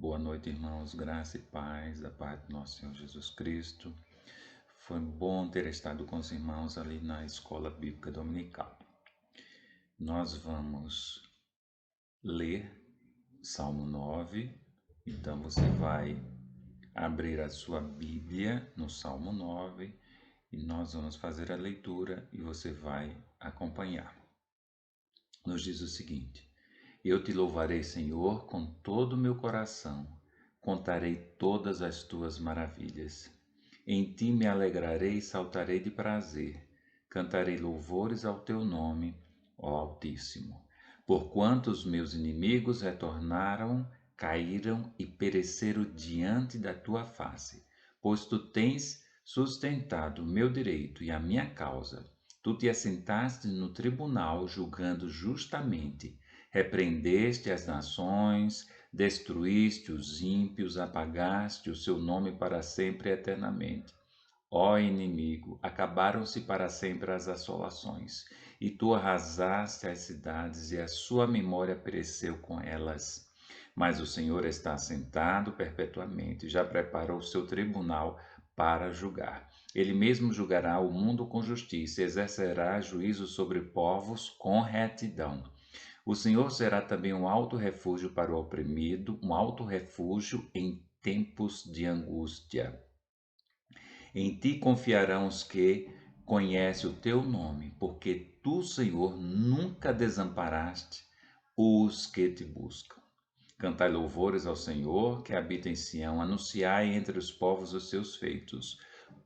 Boa noite, irmãos. Graça e paz da parte do nosso Senhor Jesus Cristo. Foi bom ter estado com os irmãos ali na Escola Bíblica Dominical. Nós vamos ler Salmo 9. Então você vai abrir a sua Bíblia no Salmo 9 e nós vamos fazer a leitura e você vai acompanhar. Nos diz o seguinte: Eu te louvarei, Senhor, com todo o meu coração, contarei todas as tuas maravilhas. Em ti me alegrarei e saltarei de prazer, cantarei louvores ao teu nome, ó Altíssimo. Porquanto os meus inimigos retornaram, caíram e pereceram diante da tua face, pois tu tens sustentado o meu direito e a minha causa. Tu te assentaste no tribunal, julgando justamente. Repreendeste as nações, destruíste os ímpios, apagaste o seu nome para sempre e eternamente. Ó inimigo, acabaram-se para sempre as assolações, e tu arrasaste as cidades, e a sua memória pereceu com elas. Mas o Senhor está assentado perpetuamente, já preparou o seu tribunal para julgar. Ele mesmo julgará o mundo com justiça, exercerá juízo sobre povos com retidão. O Senhor será também um alto refúgio para o oprimido, um alto refúgio em tempos de angústia. Em ti confiarão os que conhecem o teu nome, porque tu, Senhor, nunca desamparaste os que te buscam. Cantai louvores ao Senhor, que habita em Sião, anunciai entre os povos os seus feitos.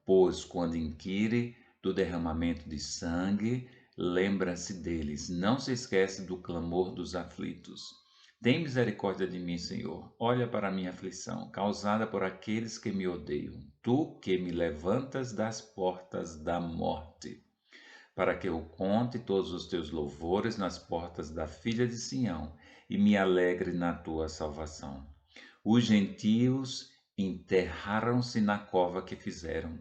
Pois quando inquire do derramamento de sangue, lembra-se deles, não se esquece do clamor dos aflitos. Tem misericórdia de mim, Senhor. Olha para a minha aflição, causada por aqueles que me odeiam. Tu que me levantas das portas da morte, para que eu conte todos os teus louvores nas portas da filha de Sião e me alegre na tua salvação. Os gentios enterraram-se na cova que fizeram,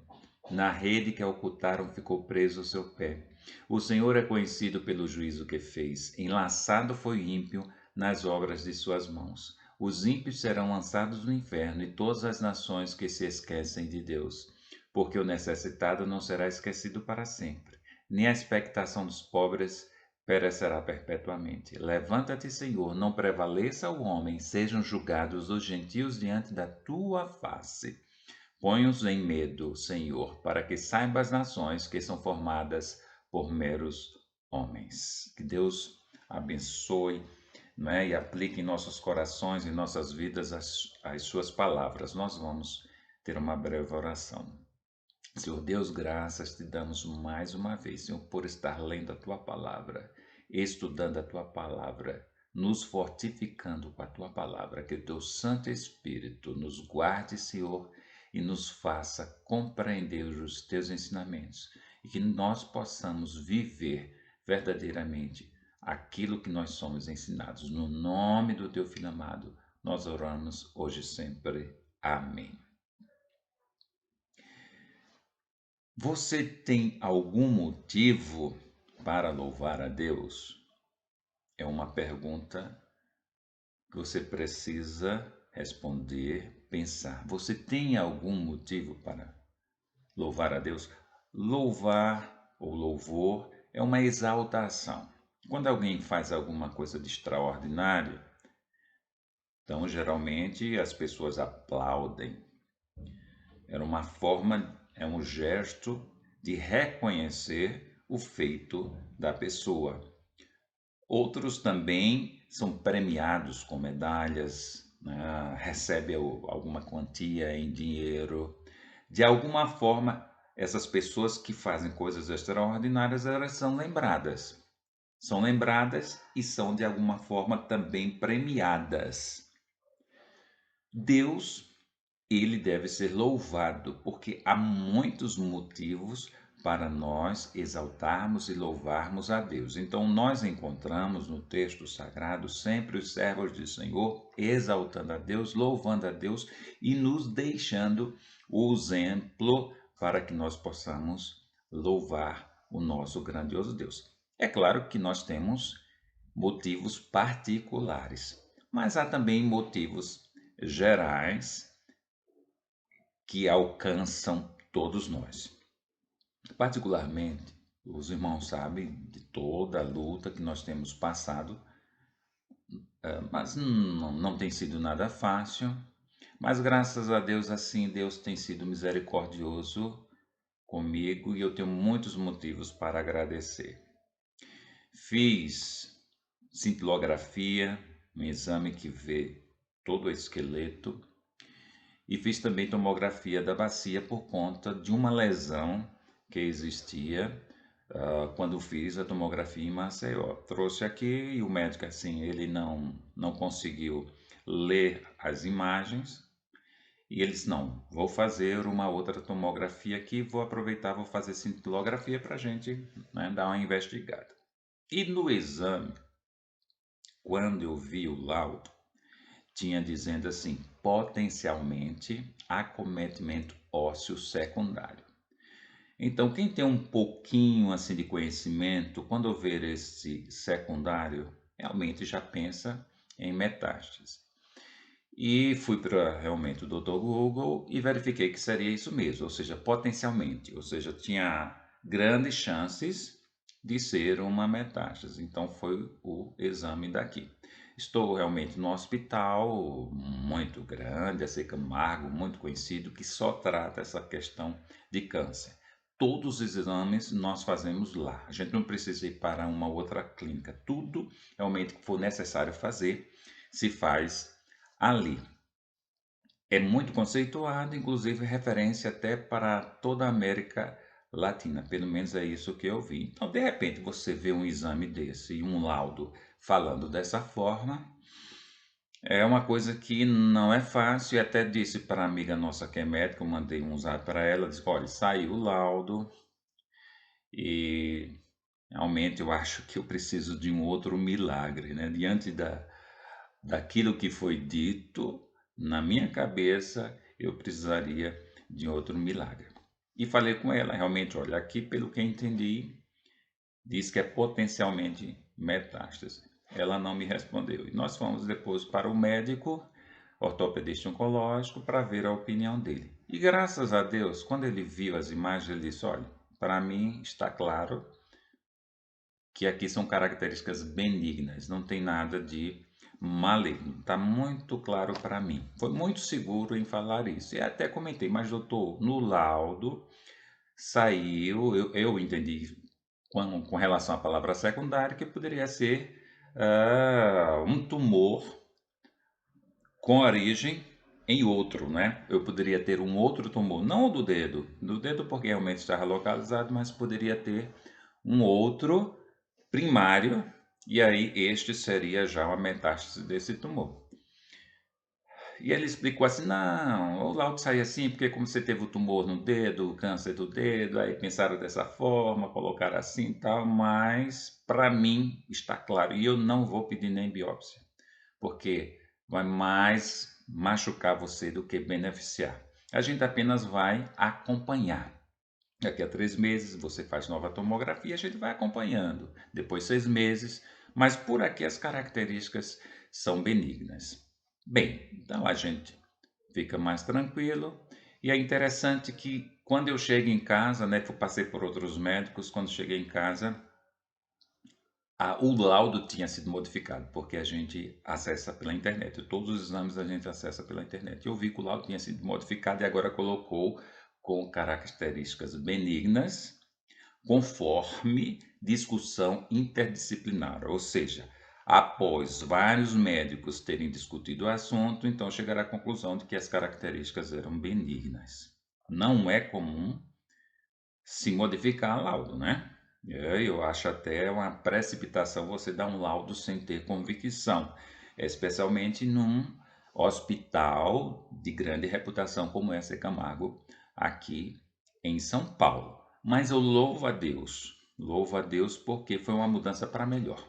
na rede que ocultaram ficou preso o seu pé. O Senhor é conhecido pelo juízo que fez, enlaçado foi o ímpio nas obras de suas mãos. Os ímpios serão lançados no inferno e todas as nações que se esquecem de Deus, porque o necessitado não será esquecido para sempre, nem a expectação dos pobres perecerá perpetuamente. Levanta-te, Senhor, não prevaleça o homem, sejam julgados os gentios diante da tua face. Põe-os em medo, Senhor, para que saiba as nações que são formadas por meros homens. Que Deus abençoe, e aplique em nossos corações e nossas vidas as suas palavras. Nós vamos ter uma breve oração. Senhor Deus, graças te damos mais uma vez, Senhor, por estar lendo a tua palavra, estudando a tua palavra, nos fortificando com a tua palavra. Que o teu Santo Espírito nos guarde, Senhor, e nos faça compreender os teus ensinamentos e que nós possamos viver verdadeiramente aquilo que nós somos ensinados. No nome do teu Filho amado, nós oramos hoje e sempre. Amém. Você tem algum motivo para louvar a Deus? É uma pergunta que você precisa responder, pensar. Você tem algum motivo para louvar a Deus? Louvar ou louvor é uma exaltação. Quando alguém faz alguma coisa de extraordinário, então geralmente as pessoas aplaudem. É um gesto de reconhecer o feito da pessoa. Outros também são premiados com medalhas, né? Recebem alguma quantia em dinheiro. De alguma forma, essas pessoas que fazem coisas extraordinárias, elas são lembradas. São lembradas e são, de alguma forma, também premiadas. Deus, ele deve ser louvado, porque há muitos motivos para nós exaltarmos e louvarmos a Deus. Então, nós encontramos no texto sagrado sempre os servos do Senhor exaltando a Deus, louvando a Deus e nos deixando o exemplo para que nós possamos louvar o nosso grandioso Deus. É claro que nós temos motivos particulares, mas há também motivos gerais que alcançam todos nós. Particularmente, os irmãos sabem de toda a luta que nós temos passado, mas não tem sido nada fácil. Mas graças a Deus, assim, Deus tem sido misericordioso comigo e eu tenho muitos motivos para agradecer. Fiz cintilografia, um exame que vê todo o esqueleto, e fiz também tomografia da bacia por conta de uma lesão que existia quando fiz a tomografia em Maceió. Trouxe aqui e o médico, assim, ele não conseguiu ler as imagens e ele disse, não, vou fazer uma outra tomografia aqui, vou aproveitar, vou fazer cintilografia para a gente, né, dar uma investigada. E no exame, quando eu vi o laudo, tinha dizendo assim, potencialmente acometimento ósseo secundário. Então, quem tem um pouquinho assim de conhecimento, quando ver esse secundário, realmente já pensa em metástase. E fui para realmente o Dr. Google e verifiquei que seria isso mesmo, ou seja, potencialmente, ou seja, tinha grandes chances de ser uma metástase. Então foi o exame daqui. Estou realmente no hospital muito grande, a C. Camargo, muito conhecido, que só trata essa questão de câncer. Todos os exames nós fazemos lá. A gente não precisa ir para uma outra clínica. Tudo realmente que for necessário fazer, se faz ali. É muito conceituado, inclusive referência até para toda a América Latina, pelo menos é isso que eu vi. Então, de repente, você vê um exame desse e um laudo falando dessa forma, é uma coisa que não é fácil, e até disse para a amiga nossa que é médica, eu mandei um zap para ela, disse, olha, saiu o laudo e realmente eu acho que eu preciso de um outro milagre, né? Diante daquilo que foi dito, na minha cabeça, eu precisaria de outro milagre. E falei com ela, realmente, olha, aqui pelo que entendi, diz que é potencialmente metástase. Ela não me respondeu. E nós fomos depois para o médico, ortopedista oncológico, para ver a opinião dele. E graças a Deus, quando ele viu as imagens, ele disse, olha, para mim está claro que aqui são características benignas, não tem nada de maligno. Está muito claro para mim. Foi muito seguro em falar isso. E até comentei, mas doutor, no laudo saiu, eu entendi com relação à palavra secundária que poderia ser um tumor com origem em outro, né? Eu poderia ter um outro tumor, não o do dedo porque realmente estava localizado, mas poderia ter um outro primário, e aí este seria já uma metástase desse tumor. E ele explicou assim, não, o laudo sai assim porque como você teve o tumor no dedo, o câncer do dedo, aí pensaram dessa forma, colocaram assim e tal, mas para mim está claro, e eu não vou pedir nem biópsia, porque vai mais machucar você do que beneficiar. A gente apenas vai acompanhar. Daqui a 3 meses você faz nova tomografia, a gente vai acompanhando. Depois 6 meses, mas por aqui as características são benignas. Bem, então a gente fica mais tranquilo. E é interessante que quando eu chego em casa, né, que eu passei por outros médicos, quando cheguei em casa, o laudo tinha sido modificado, porque a gente acessa pela internet. Todos os exames a gente acessa pela internet. Eu vi que o laudo tinha sido modificado e agora colocou com características benignas, conforme discussão interdisciplinar, ou seja, após vários médicos terem discutido o assunto, então chegaram à conclusão de que as características eram benignas. Não é comum se modificar laudo, né? Eu acho até uma precipitação você dar um laudo sem ter convicção, especialmente num hospital de grande reputação como é a Camargo, aqui em São Paulo. Mas eu louvo a Deus porque foi uma mudança para melhor,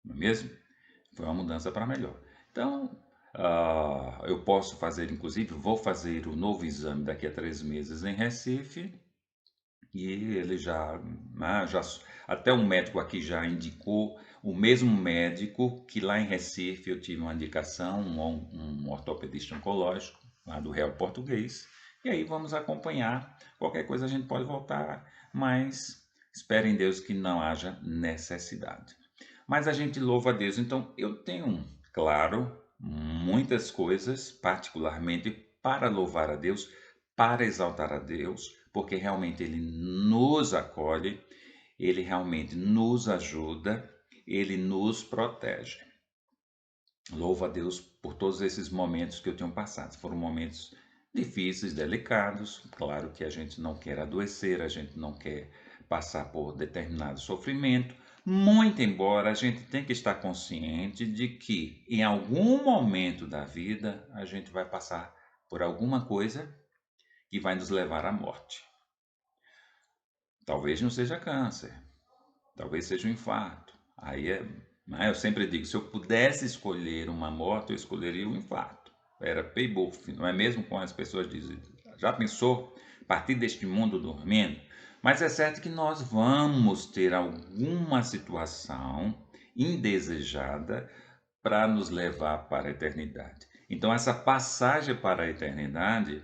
não é mesmo? Foi uma mudança para melhor. Então, eu posso fazer, inclusive, vou fazer o novo exame daqui a 3 meses em Recife, e ele já, até um médico aqui já indicou o mesmo médico que lá em Recife eu tive uma indicação, um ortopedista oncológico, lá do Real Português, e aí vamos acompanhar. Qualquer coisa a gente pode voltar, mas espere em Deus que não haja necessidade. Mas a gente louva a Deus. Então, eu tenho, claro, muitas coisas, particularmente para louvar a Deus, para exaltar a Deus, porque realmente Ele nos acolhe, Ele realmente nos ajuda, Ele nos protege. Louvo a Deus por todos esses momentos que eu tenho passado. Foram momentos difíceis, delicados. Claro que a gente não quer adoecer, a gente não quer passar por determinado sofrimento. Muito embora a gente tenha que estar consciente de que em algum momento da vida a gente vai passar por alguma coisa que vai nos levar à morte. Talvez não seja câncer, talvez seja um infarto. Aí eu sempre digo, se eu pudesse escolher uma morte, eu escolheria o infarto. Era paybuff, não é mesmo como as pessoas dizem? Já pensou partir deste mundo dormindo? Mas é certo que nós vamos ter alguma situação indesejada para nos levar para a eternidade. Então, essa passagem para a eternidade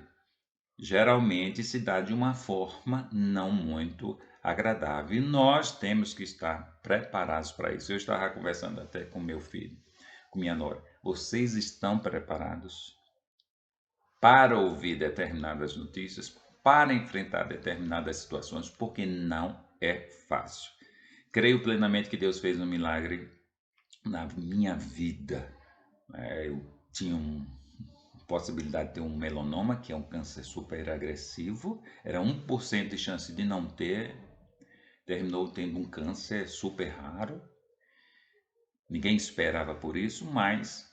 geralmente se dá de uma forma não muito agradável. E nós temos que estar preparados para isso. Eu estava conversando até com meu filho, com minha nora. Vocês estão preparados para ouvir determinadas notícias, para enfrentar determinadas situações, porque não é fácil. Creio plenamente que Deus fez um milagre na minha vida. Eu tinha possibilidade de ter um melanoma, que é um câncer super agressivo, era 1% de chance de não ter, terminou tendo um câncer super raro, ninguém esperava por isso, mas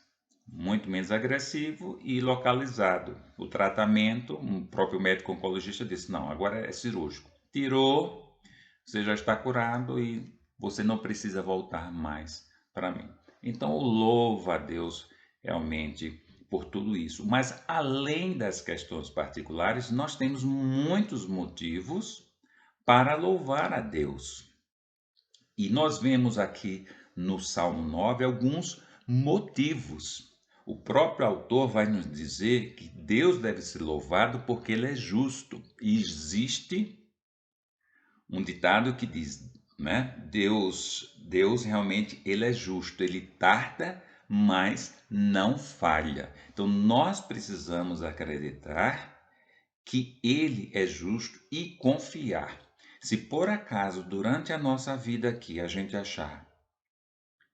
muito menos agressivo e localizado. O tratamento, um próprio médico oncologista disse, não, agora é cirúrgico. Tirou, você já está curado e você não precisa voltar mais para mim. Então, louva a Deus realmente por tudo isso. Mas, além das questões particulares, nós temos muitos motivos para louvar a Deus. E nós vemos aqui no Salmo 9 alguns motivos. O próprio autor vai nos dizer que Deus deve ser louvado porque ele é justo. E existe um ditado que diz, né? Deus realmente ele é justo, ele tarda, mas não falha. Então nós precisamos acreditar que ele é justo e confiar. Se por acaso durante a nossa vida aqui a gente achar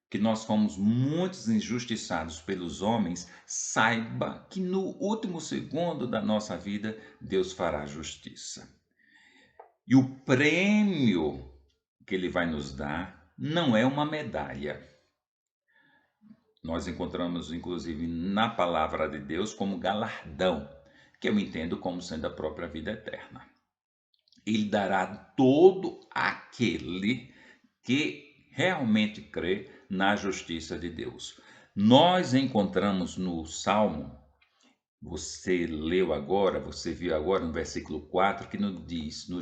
que nós fomos muito injustiçados pelos homens, saiba que no último segundo da nossa vida Deus fará justiça. E o prêmio que ele vai nos dar não é uma medalha. Nós encontramos, inclusive, na palavra de Deus como galardão, que eu entendo como sendo a própria vida eterna. Ele dará a todo aquele que realmente crê na justiça de Deus. Nós encontramos no Salmo, você leu agora, você viu agora no versículo 4 que nos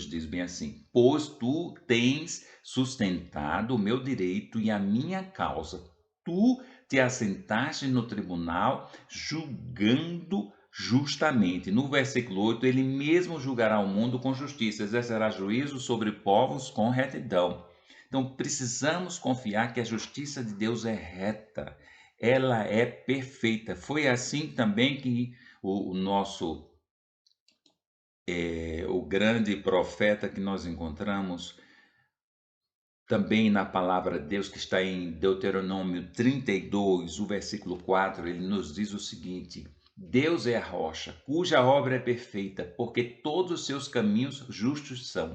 diz bem assim: pois tu tens sustentado o meu direito e a minha causa, tu te assentaste no tribunal julgando justamente. No versículo 8, ele mesmo julgará o mundo com justiça, exercerá juízo sobre povos com retidão. Então precisamos confiar que a justiça de Deus é reta, ela é perfeita. Foi assim também que o nosso o grande profeta que nós encontramos também na palavra de Deus, que está em Deuteronômio 32, o versículo 4, ele nos diz o seguinte: Deus é a rocha, cuja obra é perfeita, porque todos os seus caminhos justos são.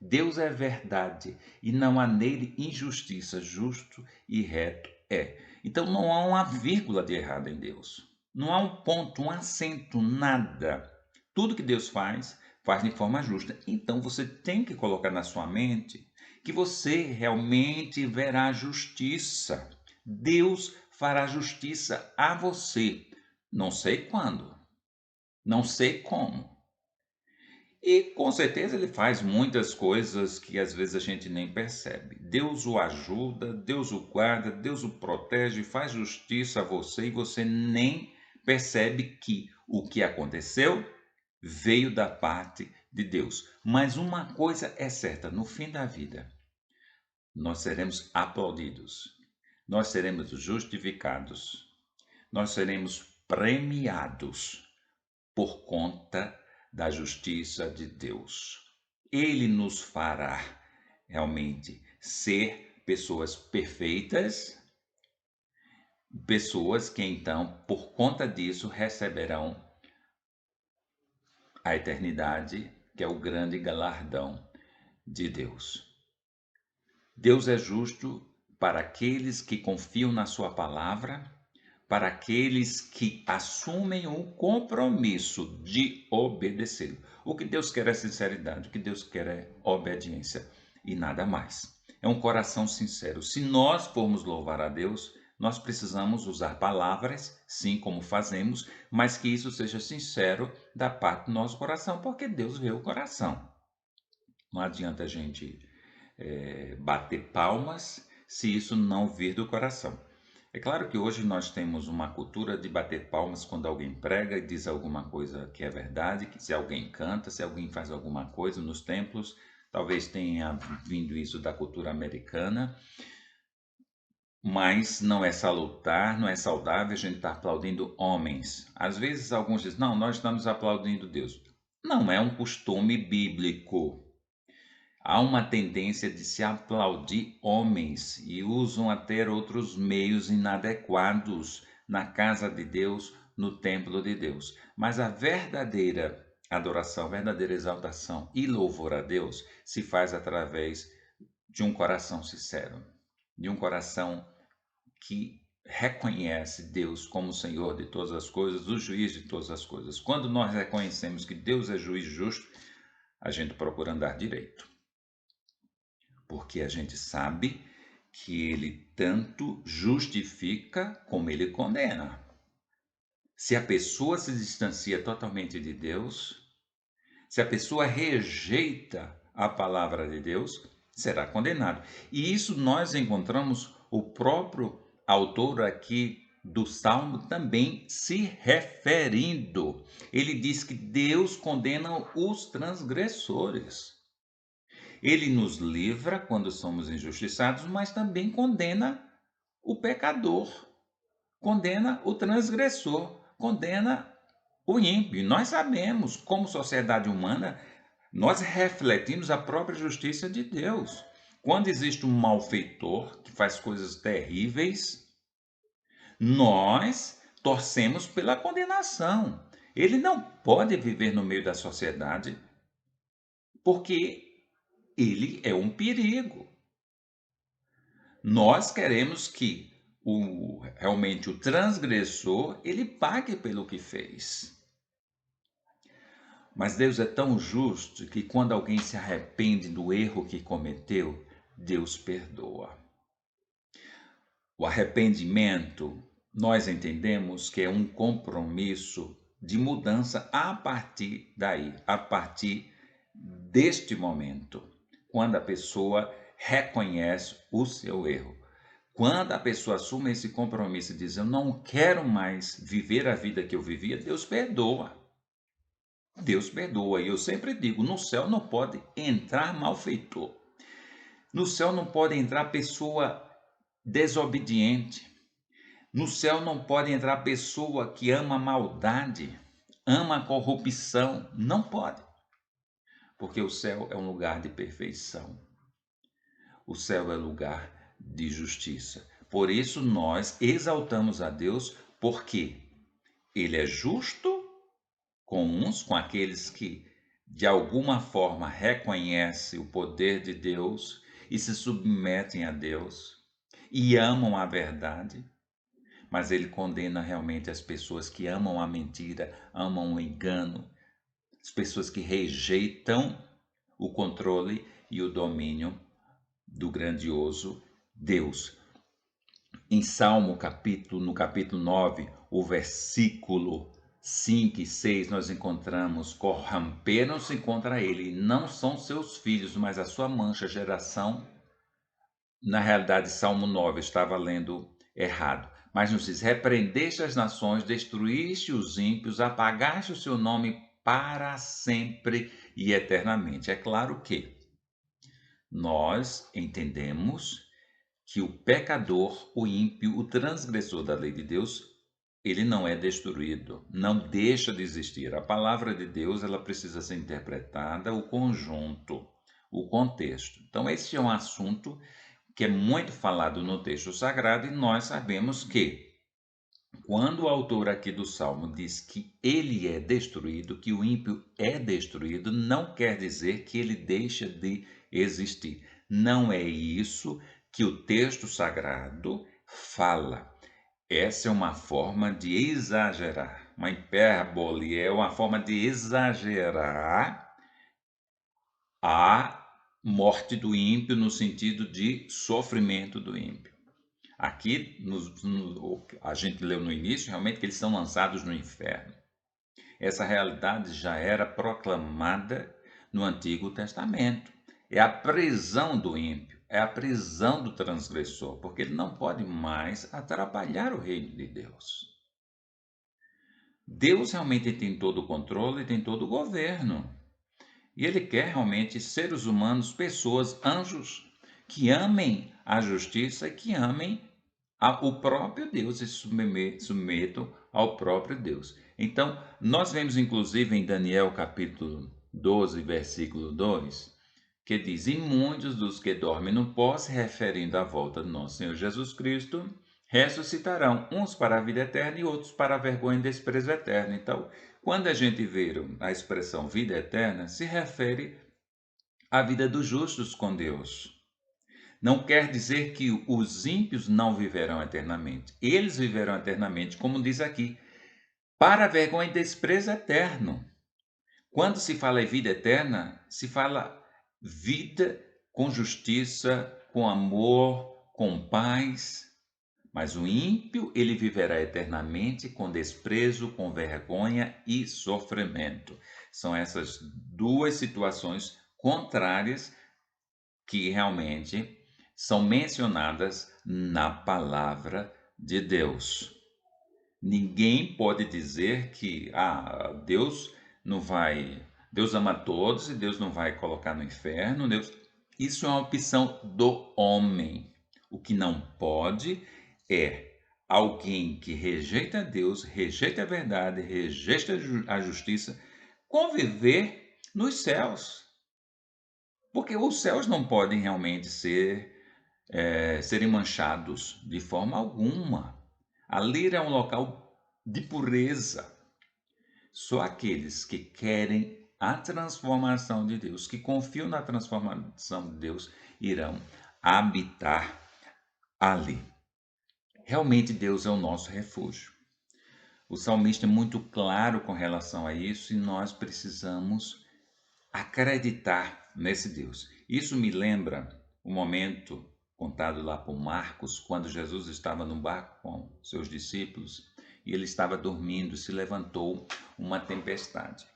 Deus é verdade, e não há nele injustiça, justo e reto é. Então não há uma vírgula de errado em Deus. Não há um ponto, um acento, nada. Tudo que Deus faz, faz de forma justa. Então você tem que colocar na sua mente que você realmente verá justiça. Deus fará justiça a você. Não sei quando, não sei como. E com certeza ele faz muitas coisas que às vezes a gente nem percebe. Deus o ajuda, Deus o guarda, Deus o protege, faz justiça a você e você nem percebe que o que aconteceu veio da parte de Deus. Mas uma coisa é certa, no fim da vida, nós seremos aplaudidos, nós seremos justificados, nós seremos premiados por conta da justiça de Deus. Ele nos fará realmente ser pessoas perfeitas, pessoas que então, por conta disso, receberão a eternidade, que é o grande galardão de Deus. Deus é justo para aqueles que confiam na sua palavra, para aqueles que assumem o compromisso de obedecer. O que Deus quer é sinceridade, o que Deus quer é obediência e nada mais. É um coração sincero. Se nós formos louvar a Deus, nós precisamos usar palavras, sim, como fazemos, mas que isso seja sincero da parte do nosso coração, porque Deus vê o coração. Não adianta a gente bater palmas se isso não vir do coração. É claro que hoje nós temos uma cultura de bater palmas quando alguém prega e diz alguma coisa que é verdade, que se alguém canta, se alguém faz alguma coisa nos templos, talvez tenha vindo isso da cultura americana, mas não é salutar, não é saudável a gente estar aplaudindo homens. Às vezes alguns dizem, não, nós estamos aplaudindo Deus. Não é um costume bíblico. Há uma tendência de se aplaudir homens e usam até outros meios inadequados na casa de Deus, no templo de Deus. Mas a verdadeira adoração, a verdadeira exaltação e louvor a Deus se faz através de um coração sincero, de um coração que reconhece Deus como Senhor de todas as coisas, o juiz de todas as coisas. Quando nós reconhecemos que Deus é juiz justo, a gente procura andar direito. Porque a gente sabe que ele tanto justifica como ele condena. Se a pessoa se distancia totalmente de Deus, se a pessoa rejeita a palavra de Deus, será condenado. E isso nós encontramos o próprio autor aqui do Salmo também se referindo. Ele diz que Deus condena os transgressores. Ele nos livra quando somos injustiçados, mas também condena o pecador, condena o transgressor, condena o ímpio. Nós sabemos, como sociedade humana, nós refletimos a própria justiça de Deus. Quando existe um malfeitor que faz coisas terríveis, nós torcemos pela condenação. Ele não pode viver no meio da sociedade porque ele é um perigo. Nós queremos que realmente o transgressor ele pague pelo que fez. Mas Deus é tão justo que quando alguém se arrepende do erro que cometeu, Deus perdoa. O arrependimento, nós entendemos que é um compromisso de mudança a partir daí, a partir deste momento, quando a pessoa reconhece o seu erro. Quando a pessoa assume esse compromisso e diz, eu não quero mais viver a vida que eu vivia, Deus perdoa. Deus perdoa. E eu sempre digo, no céu não pode entrar malfeitor. No céu não pode entrar pessoa desobediente. No céu não pode entrar pessoa que ama a maldade, ama a corrupção. Não pode. Porque o céu é um lugar de perfeição. O céu é lugar de justiça. Por isso nós exaltamos a Deus, porque Ele é justo com uns, com aqueles que de alguma forma reconhecem o poder de Deus e se submetem a Deus e amam a verdade, mas Ele condena realmente as pessoas que amam a mentira, amam o engano, as pessoas que rejeitam o controle e o domínio do grandioso Deus. Em Salmo no capítulo 9, o versículo 5 e 6, nós encontramos: corromperam-se contra ele, não são seus filhos, mas a sua mancha, geração. Na realidade, Salmo 9 estava lendo errado. Mas nos diz: repreendeste as nações, destruíste os ímpios, apagaste o seu nome para sempre e eternamente. É claro que nós entendemos que o pecador, o ímpio, o transgressor da lei de Deus, ele não é destruído, não deixa de existir. A palavra de Deus, ela precisa ser interpretada, o conjunto, o contexto. Então, esse é um assunto que é muito falado no texto sagrado, e nós sabemos que quando o autor aqui do Salmo diz que ele é destruído, que o ímpio é destruído, não quer dizer que ele deixa de existir. Não é isso que o texto sagrado fala. Essa é uma forma de exagerar. Uma hipérbole é uma forma de exagerar a morte do ímpio no sentido de sofrimento do ímpio. Aqui, a gente leu no início, realmente, que eles são lançados no inferno. Essa realidade já era proclamada no Antigo Testamento. É a prisão do ímpio, é a prisão do transgressor, porque ele não pode mais atrapalhar o reino de Deus. Deus realmente tem todo o controle e tem todo o governo. E ele quer realmente seres humanos, pessoas, anjos, que amem a justiça e que amem o próprio Deus e submetam ao próprio Deus. Então, nós vemos inclusive em Daniel capítulo 12, versículo 2, que diz: e muitos dos que dormem no pó, se referindo à volta do nosso Senhor Jesus Cristo, ressuscitarão, uns para a vida eterna e outros para a vergonha e desprezo eterno. Então, quando a gente vê a expressão vida eterna, se refere à vida dos justos com Deus. Não quer dizer que os ímpios não viverão eternamente. Eles viverão eternamente, como diz aqui, para a vergonha e desprezo eterno. Quando se fala em vida eterna, se fala vida com justiça, com amor, com paz. Mas o ímpio, ele viverá eternamente com desprezo, com vergonha e sofrimento. São essas duas situações contrárias que realmente são mencionadas na palavra de Deus. Ninguém pode dizer que Deus não vai, Deus ama todos e Deus não vai colocar no inferno. Isso é uma opção do homem. O que não pode é alguém que rejeita Deus, rejeita a verdade, rejeita a justiça, conviver nos céus. Porque os céus não podem realmente serem manchados de forma alguma. Ali é um local de pureza. Só aqueles que querem a transformação de Deus, que confiam na transformação de Deus, irão habitar ali. Realmente Deus é o nosso refúgio. O salmista é muito claro com relação a isso e nós precisamos acreditar nesse Deus. Isso me lembra o momento contado lá por Marcos, quando Jesus estava no barco com seus discípulos e ele estava dormindo, se levantou uma tempestade.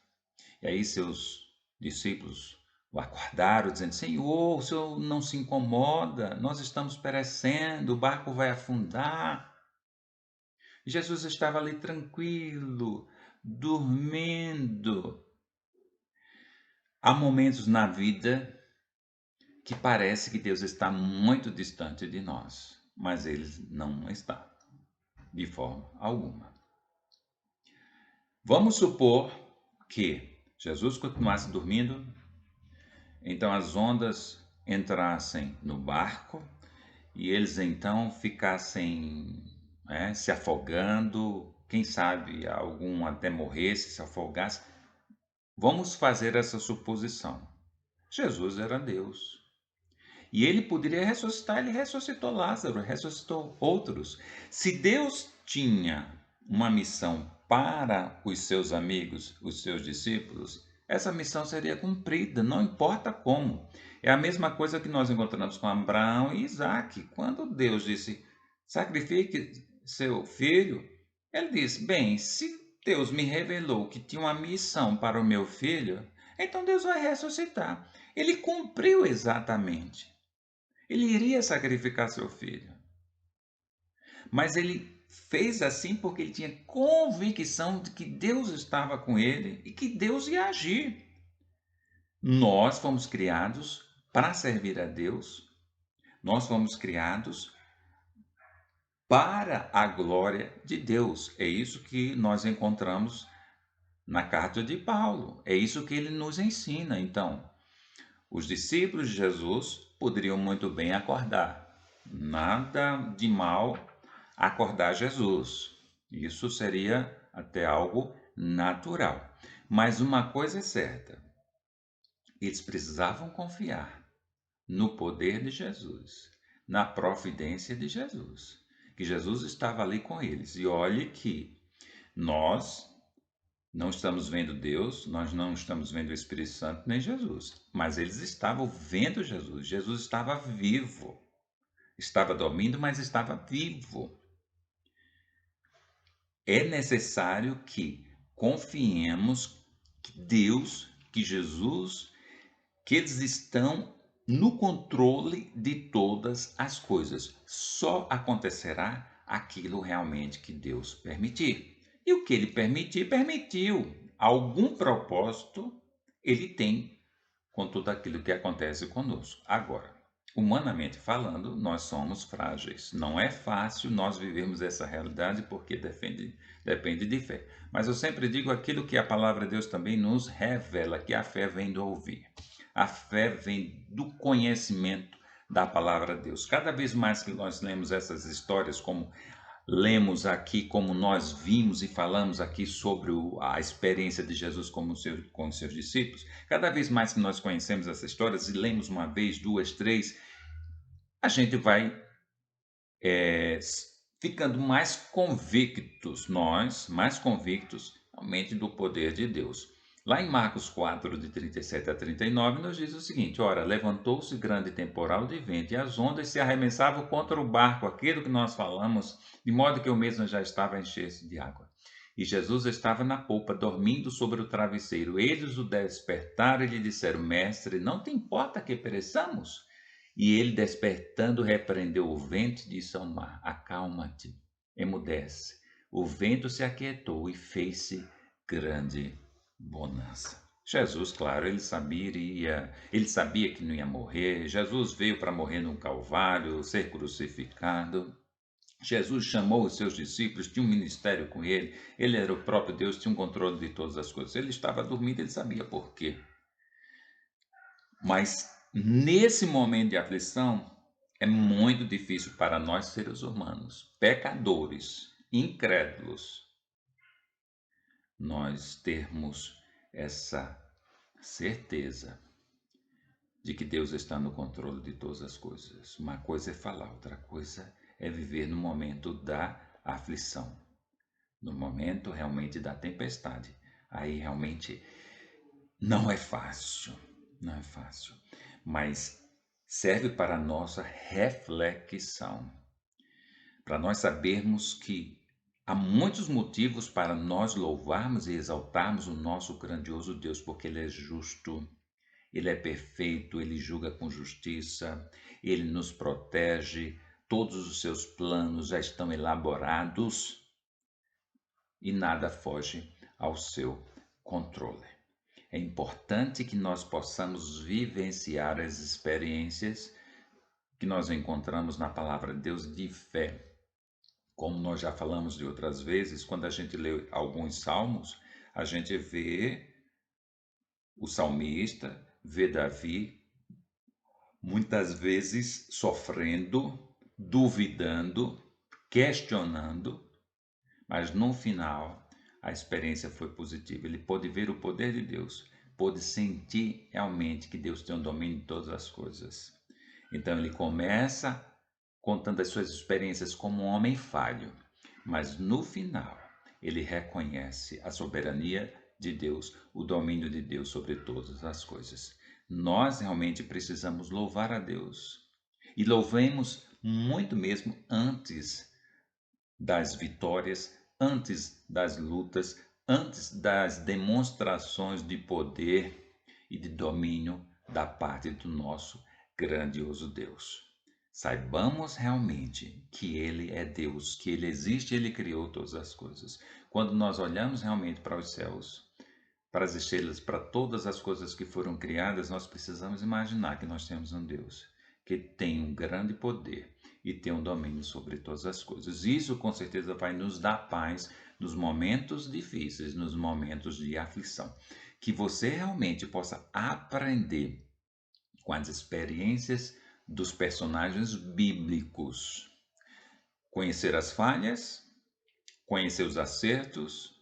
E aí seus discípulos o acordaram, dizendo: Senhor, o Senhor não se incomoda, nós estamos perecendo, o barco vai afundar. E Jesus estava ali tranquilo, dormindo. Há momentos na vida que parece que Deus está muito distante de nós, mas Ele não está, de forma alguma. Vamos supor que Jesus continuasse dormindo, então as ondas entrassem no barco e eles então ficassem se afogando, quem sabe algum até morresse, se afogasse. Vamos fazer essa suposição. Jesus era Deus. E ele poderia ressuscitar, ele ressuscitou Lázaro, ressuscitou outros. Se Deus tinha uma missão para os seus amigos, os seus discípulos, essa missão seria cumprida, não importa como. É a mesma coisa que nós encontramos com Abraão e Isaac. Quando Deus disse, sacrifique seu filho, ele disse, bem, se Deus me revelou que tinha uma missão para o meu filho, então Deus vai ressuscitar. Ele cumpriu exatamente. Ele iria sacrificar seu filho. Mas ele fez assim porque ele tinha convicção de que Deus estava com ele e que Deus ia agir. Nós fomos criados para servir a Deus. Nós fomos criados para a glória de Deus. É isso que nós encontramos na carta de Paulo. É isso que ele nos ensina. Então, os discípulos de Jesus poderiam muito bem acordar. Nada de mal acordar Jesus. Isso seria até algo natural. Mas uma coisa é certa: eles precisavam confiar no poder de Jesus, na providência de Jesus, que Jesus estava ali com eles. E olhe que nós não estamos vendo Deus, nós não estamos vendo o Espírito Santo nem Jesus, mas eles estavam vendo Jesus. Jesus estava vivo, estava dormindo, mas estava vivo. É necessário que confiemos que Deus, que Jesus, que eles estão no controle de todas as coisas. Só acontecerá aquilo realmente que Deus permitir. E o que ele permitir, permitiu. Algum propósito ele tem com tudo aquilo que acontece conosco. Agora, humanamente falando, nós somos frágeis. Não é fácil nós vivermos essa realidade porque depende de fé. Mas eu sempre digo aquilo que a palavra de Deus também nos revela, que a fé vem do ouvir. A fé vem do conhecimento da palavra de Deus. Cada vez mais que nós lemos essas histórias, como lemos aqui, como nós vimos e falamos aqui sobre a experiência de Jesus com os seus discípulos, cada vez mais que nós conhecemos essas histórias e lemos uma vez, duas, três, a gente vai ficando mais convictos, mais convictos realmente do poder de Deus. Lá em Marcos 4, de 37 a 39, nos diz o seguinte: ora, levantou-se grande temporal de vento, e as ondas se arremessavam contra o barco, aquilo que nós falamos, de modo que o mesmo já estava a encher-se de água. E Jesus estava na polpa, dormindo sobre o travesseiro. Eles o despertaram e lhe disseram: Mestre, não te importa que pereçamos? E ele, despertando, repreendeu o vento e disse ao mar: Acalma-te, emudece. O vento se aquietou e fez-se grande bonança. Jesus, claro, ele sabia que não ia morrer. Jesus veio para morrer no Calvário, ser crucificado. Jesus chamou os seus discípulos, tinha um ministério com ele era o próprio Deus, tinha um controle de todas as coisas. Ele estava dormindo, ele sabia por quê. Mas nesse momento de aflição, é muito difícil para nós seres humanos, pecadores, incrédulos, nós termos essa certeza de que Deus está no controle de todas as coisas. Uma coisa é falar, outra coisa é viver no momento da aflição, no momento realmente da tempestade. Aí realmente não é fácil, não é fácil, mas serve para a nossa reflexão, para nós sabermos que há muitos motivos para nós louvarmos e exaltarmos o nosso grandioso Deus, porque Ele é justo, Ele é perfeito, Ele julga com justiça, Ele nos protege, todos os seus planos já estão elaborados e nada foge ao seu controle. É importante que nós possamos vivenciar as experiências que nós encontramos na palavra de Deus de fé. Como nós já falamos de outras vezes, quando a gente lê alguns salmos, a gente vê o salmista, vê Davi, muitas vezes sofrendo, duvidando, questionando, mas no final a experiência foi positiva. Ele pôde ver o poder de Deus, pôde sentir realmente que Deus tem o domínio de todas as coisas. Então ele começa contando as suas experiências como um homem falho, mas no final ele reconhece a soberania de Deus, o domínio de Deus sobre todas as coisas. Nós realmente precisamos louvar a Deus e louvemos muito mesmo antes das vitórias antes das lutas, antes das demonstrações de poder e de domínio da parte do nosso grandioso Deus. Saibamos realmente que Ele é Deus, que Ele existe, Ele criou todas as coisas. Quando nós olhamos realmente para os céus, para as estrelas, para todas as coisas que foram criadas, nós precisamos imaginar que nós temos um Deus que tem um grande poder e tem um domínio sobre todas as coisas. Isso com certeza vai nos dar paz nos momentos difíceis, nos momentos de aflição. Que você realmente possa aprender com as experiências dos personagens bíblicos, conhecer as falhas, conhecer os acertos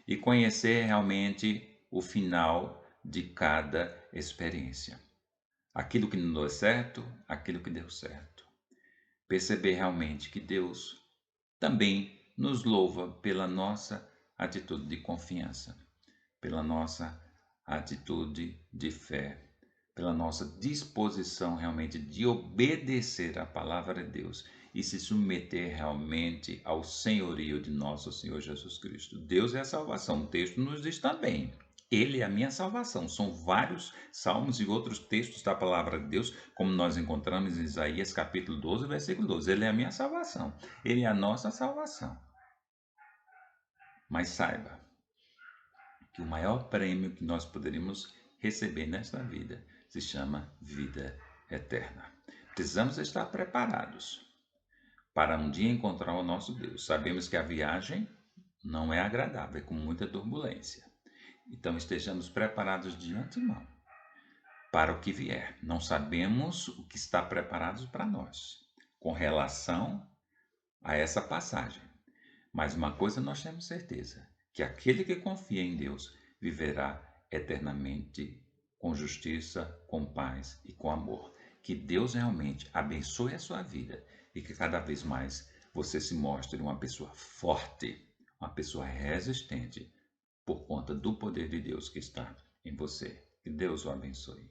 e conhecer realmente o final de cada experiência. Aquilo que não deu certo, aquilo que deu certo. Perceber realmente que Deus também nos louva pela nossa atitude de confiança, pela nossa atitude de fé, pela nossa disposição realmente de obedecer à palavra de Deus e se submeter realmente ao senhorio de nosso Senhor Jesus Cristo. Deus é a salvação. O texto nos diz também: Ele é a minha salvação. São vários salmos e outros textos da palavra de Deus, como nós encontramos em Isaías capítulo 12, versículo 12. Ele é a minha salvação. Ele é a nossa salvação. Mas saiba que o maior prêmio que nós poderíamos receber nesta vida se chama vida eterna. Precisamos estar preparados para um dia encontrar o nosso Deus. Sabemos que a viagem não é agradável, é com muita turbulência. Então estejamos preparados de antemão para o que vier. Não sabemos o que está preparado para nós com relação a essa passagem. Mas uma coisa nós temos certeza, que aquele que confia em Deus viverá eternamente com justiça, com paz e com amor. Que Deus realmente abençoe a sua vida e que cada vez mais você se mostre uma pessoa forte, uma pessoa resistente por conta do poder de Deus que está em você. Que Deus o abençoe.